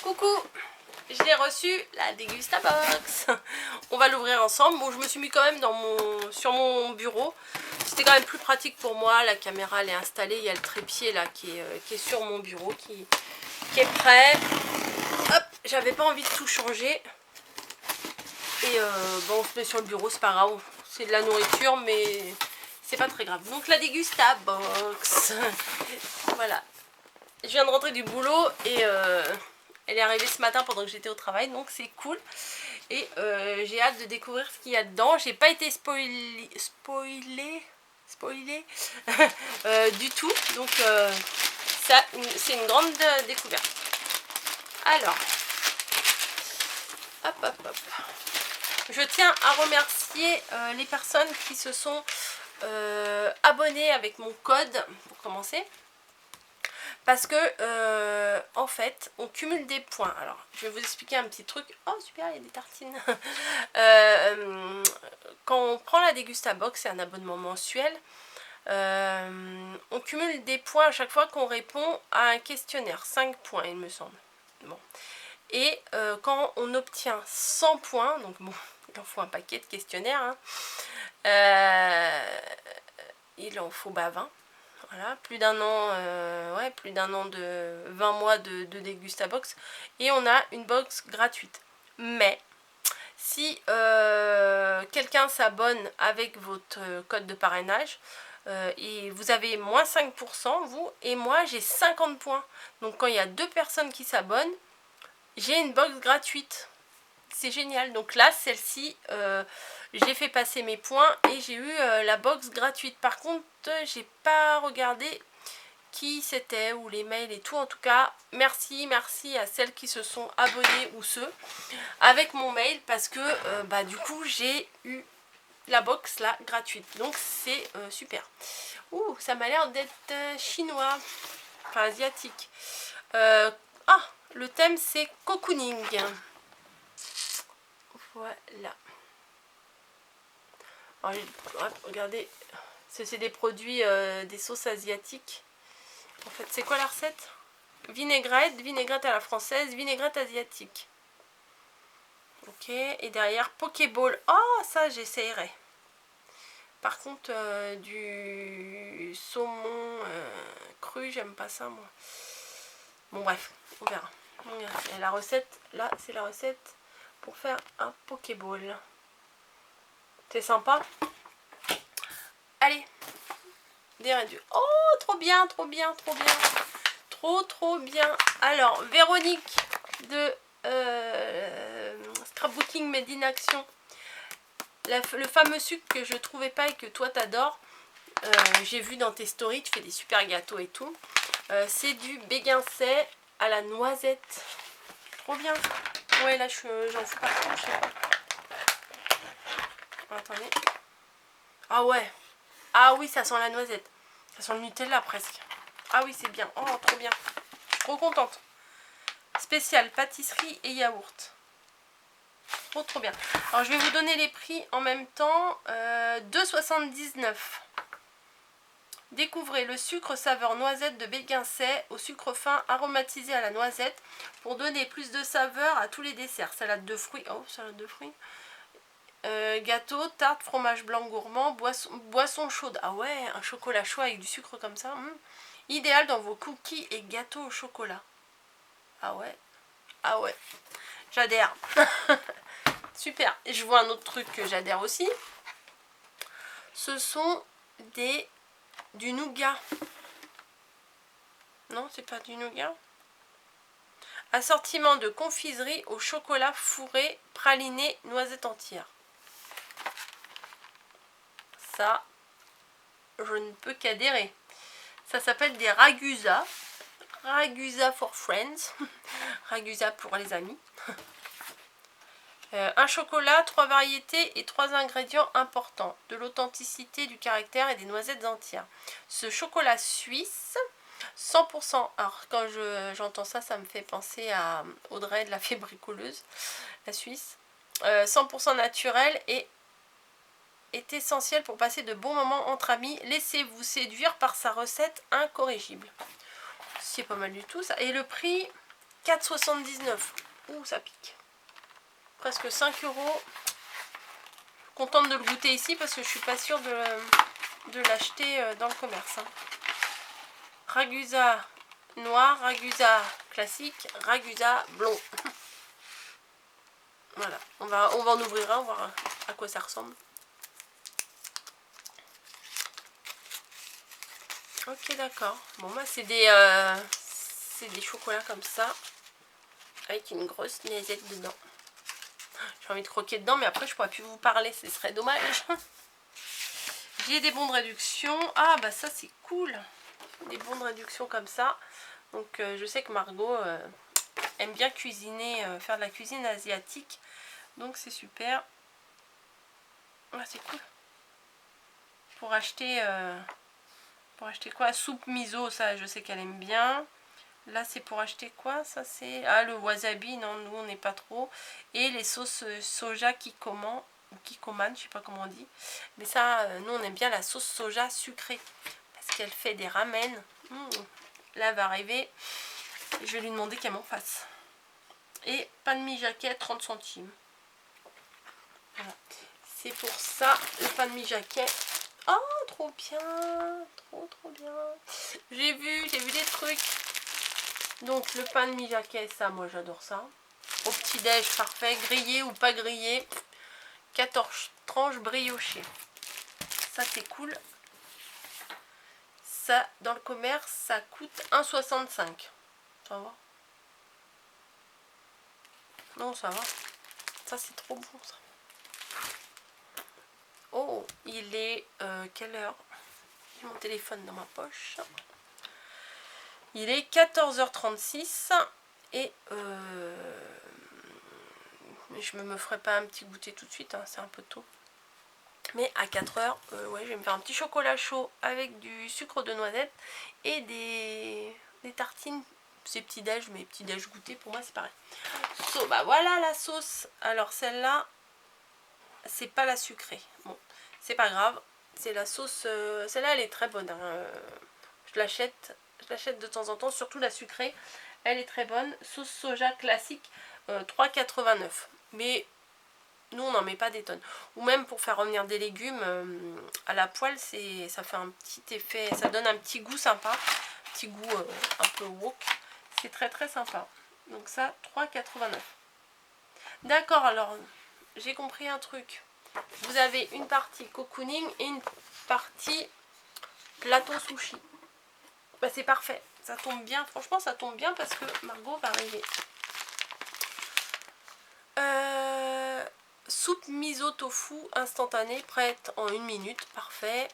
Coucou, je l'ai reçu, la Dégustabox. On va l'ouvrir ensemble. Bon, je me suis mis quand même sur mon bureau. C'était quand même plus pratique pour moi. La caméra elle est installée. Il y a le trépied là qui est sur mon bureau, qui est prêt. Hop, j'avais pas envie de tout changer. Et bon, on se met sur le bureau, c'est pas grave. C'est de la nourriture, mais c'est pas très grave. Donc la Dégustabox. Voilà. Je viens de rentrer du boulot et elle est arrivée ce matin pendant que j'étais au travail, donc c'est cool. Et j'ai hâte de découvrir ce qu'il y a dedans. J'ai pas été spoilée du tout, donc ça c'est une grande découverte. Alors, hop hop hop. Je tiens à remercier les personnes qui se sont abonnées avec mon code pour commencer. Parce que, en fait, on cumule des points. Alors, je vais vous expliquer un petit truc. Oh, super, il y a des tartines. Quand on prend la Dégustabox, c'est un abonnement mensuel. On cumule des points à chaque fois qu'on répond à un questionnaire. 5 points, il me semble. Bon. Et quand on obtient 100 points, donc bon, il en faut un paquet de questionnaires. Hein, il en faut 20. Voilà, plus d'un an, de 20 mois de Dégustabox. Et on a une box gratuite. Mais, si quelqu'un s'abonne avec votre code de parrainage, et vous avez moins 5%, vous, et moi j'ai 50 points. Donc quand il y a 2 personnes qui s'abonnent, j'ai une box gratuite. C'est génial. Donc là, celle-ci, j'ai fait passer mes points et j'ai eu la box gratuite. Par contre, j'ai pas regardé qui c'était ou les mails et tout. En tout cas, merci à celles qui se sont abonnées ou ceux avec mon mail parce que du coup, j'ai eu la box là gratuite. Donc c'est super. Ouh, ça m'a l'air d'être chinois, enfin asiatique. Le thème c'est cocooning. Voilà. Alors, regardez, c'est des produits, des sauces asiatiques. En fait, c'est quoi la recette? Vinaigrette à la française, vinaigrette asiatique. Ok, et derrière, Pokéball. Oh, ça, j'essayerai. Par contre, du saumon cru, j'aime pas ça, moi. Bon, bref, on verra. Et la recette, là, c'est la recette pour faire un Pokéball. C'est sympa. Allez, des réduits. Oh, trop bien. Trop bien. Alors, Véronique de Scrapbooking Made in Action. Le fameux sucre que je trouvais pas et que toi t'adores. J'ai vu dans tes stories, tu fais des super gâteaux et tout. C'est du béguincet à la noisette. Trop bien. Ouais, là, j'en fous pas trop, je sais pas. Attendez. Ah ouais. Ah oui, ça sent la noisette. Ça sent le Nutella presque. Ah oui, c'est bien. Oh, trop bien. Trop contente. Spécial pâtisserie et yaourt. Trop bien. Alors, je vais vous donner les prix en même temps. 2,79 €. Découvrez le sucre saveur noisette de béguincet au sucre fin aromatisé à la noisette pour donner plus de saveur à tous les desserts. Salade de fruits. Oh, salade de fruits. Gâteau, tarte, fromage blanc gourmand, boisson chaude. Ah ouais, un chocolat chaud avec du sucre comme ça. Idéal dans vos cookies et gâteaux au chocolat. Ah ouais. J'adhère. Super. Et je vois un autre truc que j'adhère aussi. Ce sont du nougat. Non, c'est pas du nougat. Assortiment de confiserie au chocolat fourré, praliné, noisette entière. Ça, je ne peux qu'adhérer. Ça s'appelle des ragusa. Ragusa for friends. Ragusa pour les amis. Un chocolat, 3 variétés et 3 ingrédients importants. De l'authenticité, du caractère et des noisettes entières. Ce chocolat suisse, 100%. Alors quand j'entends ça, ça me fait penser à Audrey de la fée bricoleuse, la Suisse. 100% naturel et est essentiel pour passer de bons moments entre amis. Laissez-vous séduire par sa recette incorrigible. C'est pas mal du tout ça. Et le prix, 4,79 €. Ouh, ça pique. Presque 5 €. Contente de le goûter ici parce que je suis pas sûre de l'acheter dans le commerce. Hein. Ragusa noir, ragusa classique, ragusa blond. Voilà, on va en ouvrir un, voir à quoi ça ressemble. Ok, d'accord. Bon, bah c'est des chocolats comme ça, avec une grosse noisette dedans. J'ai envie de croquer dedans, mais après je pourrais plus vous parler, ce serait dommage. J'ai des bons de réduction. Ah bah ça c'est cool. Des bons de réduction comme ça. Donc je sais que Margot aime bien cuisiner, faire de la cuisine asiatique. Donc c'est super. Ah, c'est cool. Pour acheter quoi? Soupe miso, ça je sais qu'elle aime bien. Là c'est pour acheter quoi? Ça c'est... Ah, le wasabi, non, nous on n'est pas trop. Et les sauces soja kikoman, ou kikoman, je sais pas comment on dit. Mais ça, nous on aime bien la sauce soja sucrée. Parce qu'elle fait des ramen. Là elle va arriver. Je vais lui demander qu'elle m'en fasse. Et pain de mie jaquet, 30 centimes. Voilà. C'est pour ça, le pain de mie jaquet. Oh, trop bien. Trop bien. J'ai vu des trucs. Donc le pain de mie jaquet, ça, moi j'adore ça. Au petit-déj, parfait. Grillé ou pas grillé. 14 tranches briochées. Ça, c'est cool. Ça, dans le commerce, ça coûte 1,65 €. Ça va? Non, ça va. Ça, c'est trop bon, ça. Oh, il est... quelle heure? J'ai mon téléphone dans ma poche. Il est 14h36. Et... je me ferai pas un petit goûter tout de suite, hein, c'est un peu tôt. Mais à 4 h, ouais, je vais me faire un petit chocolat chaud avec du sucre de noisette et des tartines. C'est petit déj, mais petit déj goûté pour moi c'est pareil. So, bah voilà la sauce. Alors celle-là, c'est pas la sucrée. Bon, c'est pas grave. C'est la sauce. Celle-là, elle est très bonne. Hein. Je l'achète de temps en temps, surtout la sucrée. Elle est très bonne. Sauce soja classique, 3,89 €. Mais nous, on n'en met pas des tonnes. Ou même pour faire revenir des légumes à la poêle, ça fait un petit effet, ça donne un petit goût sympa. Un petit goût un peu wok. C'est très sympa. Donc ça, 3,89 €. D'accord, alors, j'ai compris un truc. Vous avez une partie cocooning et une partie plateau sushi. Bah, c'est parfait. Ça tombe bien. Franchement, ça tombe bien parce que Margot va arriver. Soupe miso tofu instantanée, prête en 1 minute, parfait.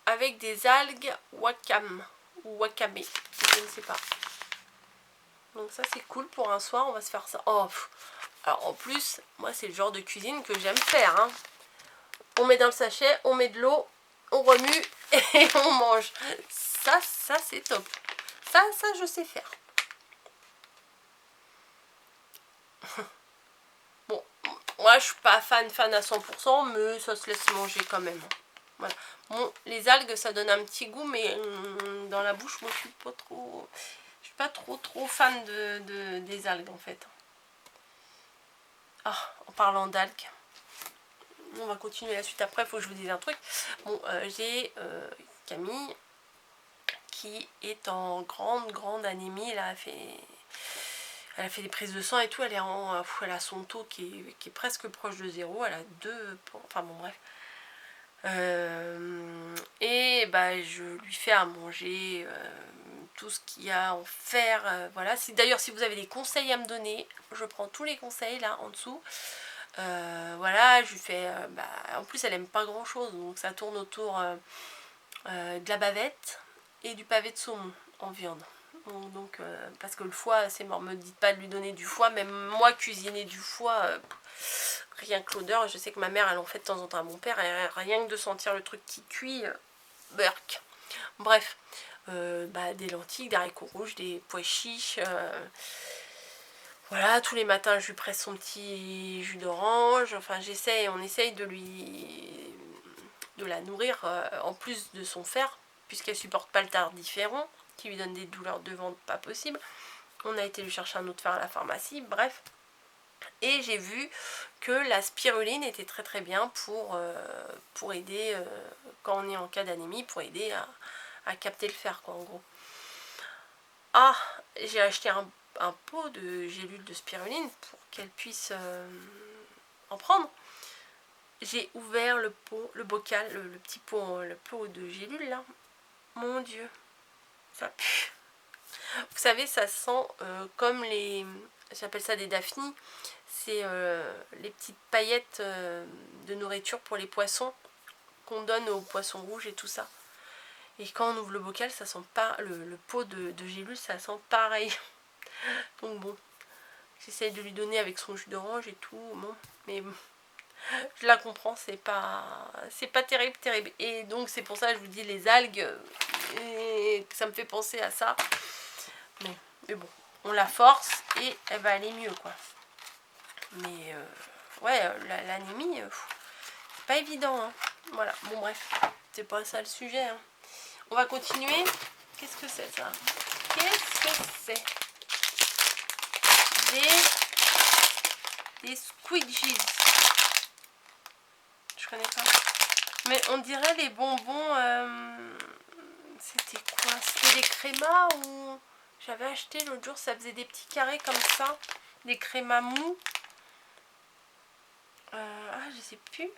Avec des algues wakame ou wakame, je ne sais pas. Donc ça c'est cool pour un soir, on va se faire ça. Oh, alors en plus, moi c'est le genre de cuisine que j'aime faire. Hein. On met dans le sachet, on met de l'eau, on remue et on mange. Ça c'est top. Ça je sais faire. Bon, moi je suis pas fan à 100%, mais ça se laisse manger quand même. Voilà. Bon, les algues ça donne un petit goût, mais dans la bouche, moi je suis pas trop fan des algues en fait. Ah, en parlant d'algues, on va continuer la suite après, il faut que je vous dise un truc. Bon, j'ai Camille qui est en grande anémie, là, elle a fait des prises de sang et tout, elle a son taux qui est presque proche de 0, elle a 2, enfin bon bref. Et bah, je lui fais à manger tout ce qu'il y a à en faire. Voilà. D'ailleurs, si vous avez des conseils à me donner, je prends tous les conseils là en dessous. Voilà, je lui fais. En plus, elle aime pas grand chose, donc ça tourne autour de la bavette et du pavé de saumon en viande. Donc, parce que le foie, c'est mort. Me dites pas de lui donner du foie, même moi, cuisiner du foie. Rien que l'odeur, je sais que ma mère elle en fait de temps en temps à mon père, et rien que de sentir le truc qui cuit, burk. Bref, des lentilles, des haricots rouges, des pois chiches, voilà, tous les matins je lui presse son petit jus d'orange, enfin on essaye de la nourrir en plus de son fer, puisqu'elle supporte pas le tardiféron, qui lui donne des douleurs de ventre pas possible. On a été lui chercher un autre fer à la pharmacie, bref. Et j'ai vu que la spiruline était très très bien pour aider, quand on est en cas d'anémie, pour aider à capter le fer, quoi, en gros. Ah, j'ai acheté un pot de gélules de spiruline pour qu'elle puisse en prendre. J'ai ouvert le pot, le bocal, le petit pot, le pot de gélules là. Mon Dieu, ça pue. Vous savez, ça sent comme les... J'appelle ça des daphnis. C'est les petites paillettes de nourriture pour les poissons qu'on donne aux poissons rouges et tout ça. Et quand on ouvre le bocal, ça sent pas... Le pot de gélules, ça sent pareil. Donc bon, j'essaye de lui donner avec son jus d'orange et tout. Bon, mais je la comprends, c'est pas terrible. Et donc c'est pour ça que je vous dis les algues, et ça me fait penser à ça. Mais bon, on la force et elle va aller mieux, quoi. Mais ouais, l'anémie, c'est pas évident, hein. Voilà, bon bref, c'est pas ça le sujet, hein. On va continuer. Qu'est-ce que c'est ça? Qu'est-ce que c'est? Des squidgies. Je connais pas. Mais on dirait les bonbons. C'était quoi? C'était des crémas ou... J'avais acheté l'autre jour, ça faisait des petits carrés comme ça. Des crémas mous. Ah, je sais plus.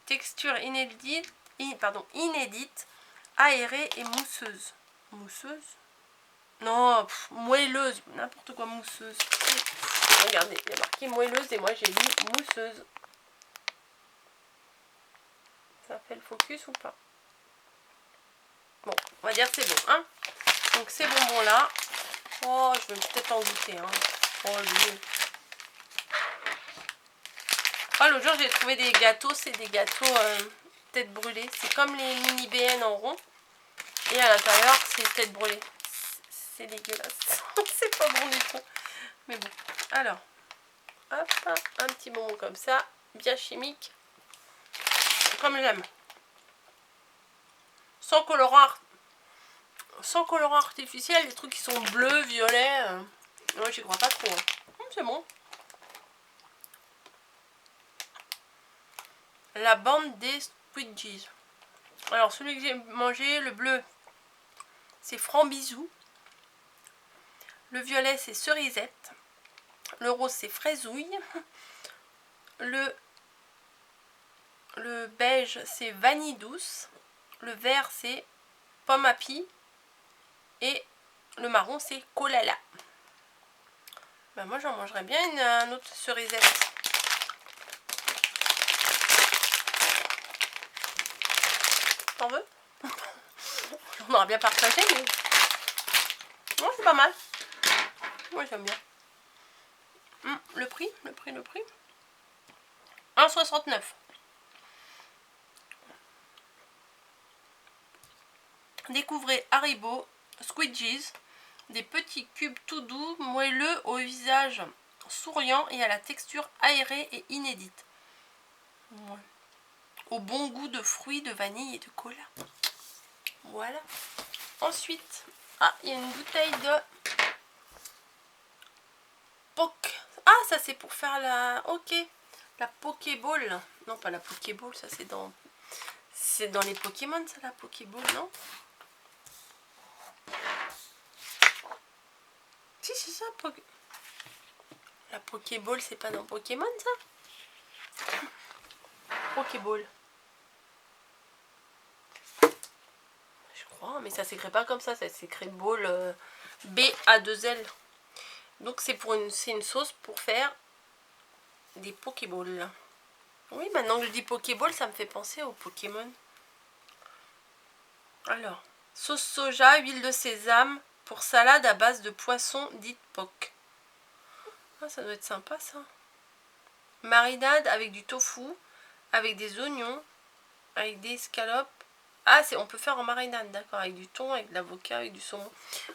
Texture inédite, inédite, aérée et mousseuse. Mousseuse? Non, moelleuse, n'importe quoi, mousseuse. Regardez, il y a marqué moelleuse et moi j'ai mis mousseuse. Ça fait le focus ou pas? Bon, on va dire que c'est bon, hein. Donc ces bonbons là, oh, je vais peut-être en goûter, hein. Oh, lui. Oh, l'autre jour j'ai trouvé des gâteaux, c'est des gâteaux tête brûlée. C'est comme les mini BN en rond. Et à l'intérieur, c'est tête brûlée. C'est dégueulasse. C'est pas bon du tout. Mais bon. Alors, hop, un petit bonbon comme ça. Bien chimique. Comme j'aime. Sans colorant artificiel. Les trucs qui sont bleus, violets. Moi, j'y crois pas trop. Hein. C'est bon. La bande des squidgies. Alors, celui que j'ai mangé, le bleu, c'est frambisou. Le violet, c'est cerisette. Le rose, c'est fraisouille. Le beige, c'est vanille douce. Le vert, c'est pomme à pie. Et le marron, c'est kolala. Ben, moi, j'en mangerais bien un autre cerisette. T'en veux? On aura bien partagé, mais... Non, c'est pas mal. Moi, j'aime bien. Le prix 1,69. Découvrez Haribo Squidgies, des petits cubes tout doux, moelleux, au visage souriant et à la texture aérée et inédite. Ouais. Au bon goût de fruits, de vanille et de cola. Voilà. Ensuite, il y a une bouteille de Poke. Ah, ça c'est pour faire la... Ok. La Pokéball. Non, pas la Pokéball, ça c'est dans... C'est dans les Pokémon, ça, la Pokéball, non? Si, c'est ça, la Pokéball, c'est pas dans Pokémon, ça? Pokéball. Je crois, mais ça s'écrit pas comme ça s'écrit ball, B-A-2-L. Donc c'est une sauce pour faire des Pokéballs. Oui, maintenant que je dis Pokéball, ça me fait penser aux Pokémon. Alors, sauce soja, huile de sésame pour salade à base de poisson dite poke. Ah, ça doit être sympa ça. Marinade avec du tofu, avec des oignons, avec des escalopes. Ah, on peut faire en marinade, d'accord, avec du thon, avec de l'avocat, avec du saumon.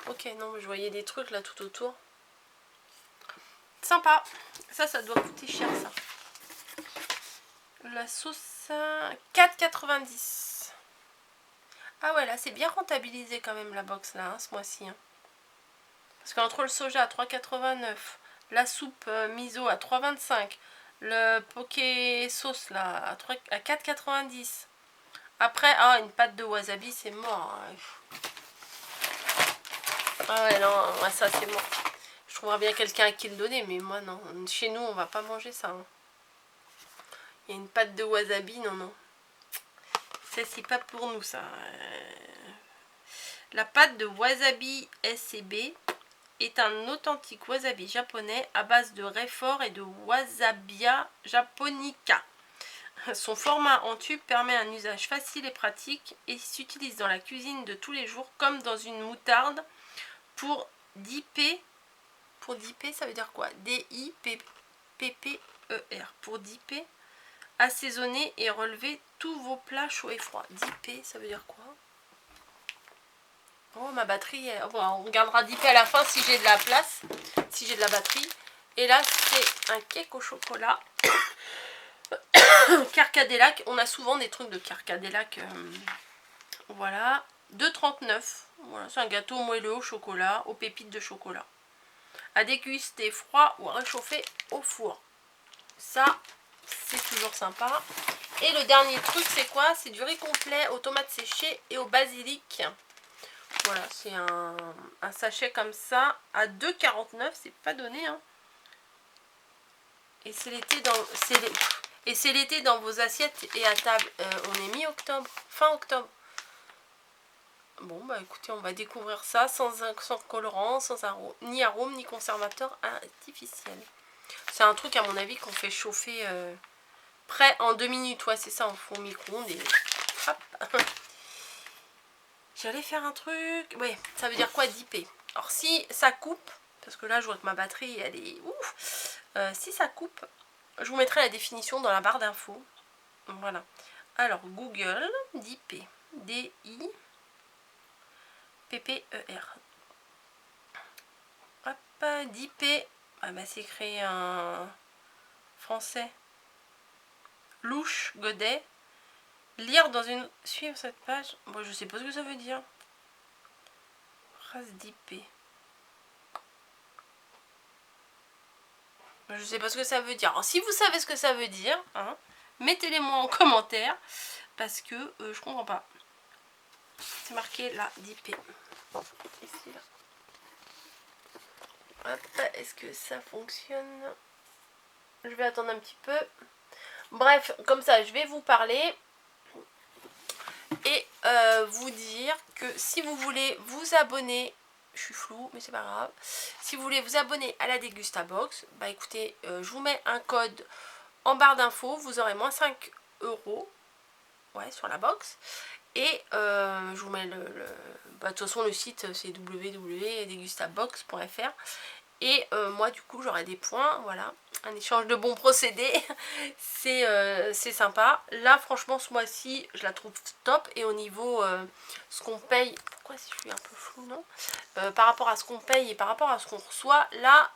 Ok, non, mais je voyais des trucs là tout autour. Sympa. Ça doit coûter cher ça. La sauce 4,90. Ah ouais, là c'est bien rentabilisé quand même la box là, hein, ce mois-ci. Hein. Parce qu'entre le soja à 3,89, la soupe miso à 3,25, le poké sauce là à 4,90. Après, ah, une pâte de wasabi, c'est mort. Ah ouais, non, ouais, ça c'est mort. Je trouverais bien quelqu'un à qui le donner, mais moi non. Chez nous, on va pas manger ça. Hein. Il y a une pâte de wasabi, non, non. Ça, c'est pas pour nous, ça. La pâte de wasabi SCB est un authentique wasabi japonais à base de réfort et de wasabia japonica. Son format en tube permet un usage facile et pratique et s'utilise dans la cuisine de tous les jours comme dans une moutarde pour dipper. Pour dipper, ça veut dire quoi? D-I-P-P-E-R. Pour dipper, assaisonner et relever tous vos plats chauds et froids. Dipper, ça veut dire quoi? Oh, ma batterie, bon, on regardera dipper à la fin si j'ai de la place, si j'ai de la batterie. Et là, c'est un cake au chocolat. Carcadélac, on a souvent des trucs de Carcadélac. Voilà, 2,39. Voilà, c'est un gâteau moelleux au chocolat, aux pépites de chocolat. À déguster froid ou à réchauffer au four. Ça, c'est toujours sympa. Et le dernier truc, c'est quoi? C'est du riz complet aux tomates séchées et au basilic. Voilà, c'est un sachet comme ça à 2,49. C'est pas donné, hein. Et c'est l'été dans... Et c'est l'été dans vos assiettes et à table. On est mi-octobre, fin octobre. Bon, bah écoutez, on va découvrir ça sans colorant, sans ni arôme, ni conservateur artificiel. C'est un truc, à mon avis, qu'on fait chauffer prêt en 2 minutes. Ouais, c'est ça, on fout au micro-ondes et hop. J'allais faire un truc. Ouais, ça veut dire quoi, dipper? Alors, si ça coupe, parce que là, je vois que ma batterie, elle est ouf. Si ça coupe, je vous mettrai la définition dans la barre d'infos. Voilà. Alors, Google, dipper. D-I-P-P-E-R. Hop, dipper. Ah bah, c'est écrit en français. Louche, godet. Lire dans une... Suivre cette page. Bon, je sais pas ce que ça veut dire. Phrase dipper. Je sais pas ce que ça veut dire. Alors, si vous savez ce que ça veut dire, hein, mettez-les moi en commentaire. Parce que je comprends pas. C'est marqué là, dipper. Ici, là. Hop, est-ce que ça fonctionne? Je vais attendre un petit peu. Bref, comme ça, je vais vous parler. Et vous dire que si vous voulez vous abonner... Je suis floue, mais c'est pas grave. Si vous voulez vous abonner à la Dégustabox, bah écoutez, je vous mets un code en barre d'infos. Vous aurez moins 5 € ouais, sur la box. Et je vous mets bah, de toute façon, le site, c'est www.degustabox.fr. Et moi, du coup, j'aurai des points. Voilà, un échange de bons procédés. C'est sympa. Là, franchement, ce mois-ci, je la trouve top. Et au niveau ce qu'on paye... Pourquoi si je suis un peu flou, non par rapport à ce qu'on paye et par rapport à ce qu'on reçoit, là,